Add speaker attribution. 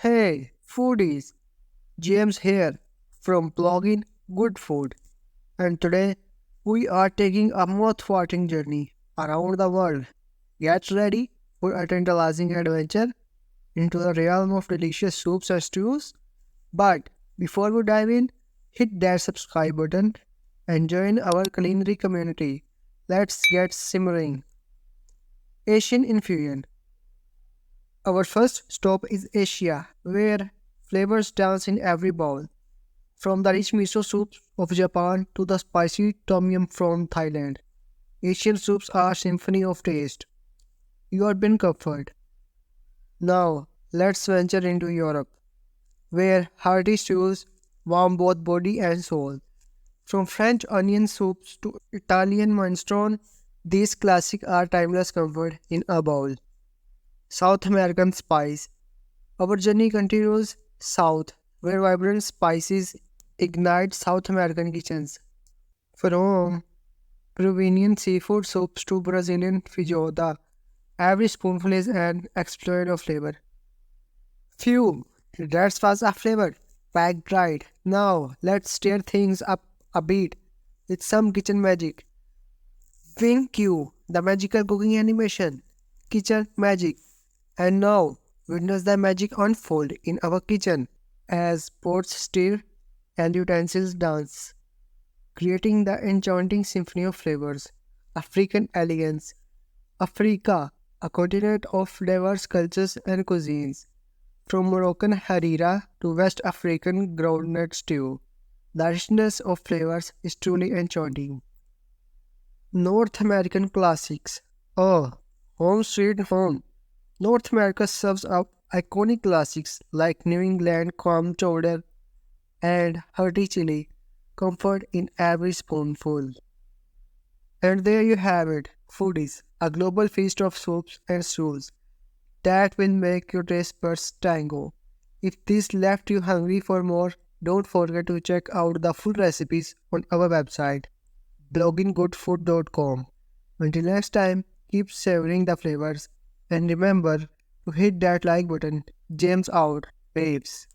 Speaker 1: Hey, foodies! James here from Bloggin Good Food, and today we are taking a mouth-watering journey around the world. Get ready for a tantalizing adventure into the realm of delicious soups and stews. But before we dive in, hit that subscribe button and join our culinary community. Let's get simmering. Asian infusion. Our first stop is Asia, where flavors dance in every bowl. From the rich miso soups of Japan to the spicy tom yum from Thailand, Asian soups are a symphony of taste. You have been covered. Now, let's venture into Europe, where hearty stews warm both body and soul. From French onion soups to Italian minestrone, these classics are timeless comfort in a bowl. South American spice. Our journey continues south, where vibrant spices ignite South American kitchens. From Peruvian seafood soups to Brazilian feijoada, every spoonful is an exploit of flavor. Phew, that was a flavor packed right. Now let's stir things up a bit with some kitchen magic. Wing Q, the magical cooking animation, kitchen magic. And now witness the magic unfold in our kitchen as pots stir and utensils dance, creating the enchanting symphony of flavors. African elegance. Africa, a continent of diverse cultures and cuisines. From Moroccan harira to West African groundnut stew, the richness of flavors is truly enchanting. North American classics. Oh, home sweet home. North America serves up iconic classics like New England clam chowder and hearty chili, comfort in every spoonful. And there you have it, foodies, a global feast of soups and stews that will make your taste buds tango. If this left you hungry for more, don't forget to check out the full recipes on our website, bloggingoodfood.com. Until next time, keep savoring the flavors and remember to hit that like button. James out, babes.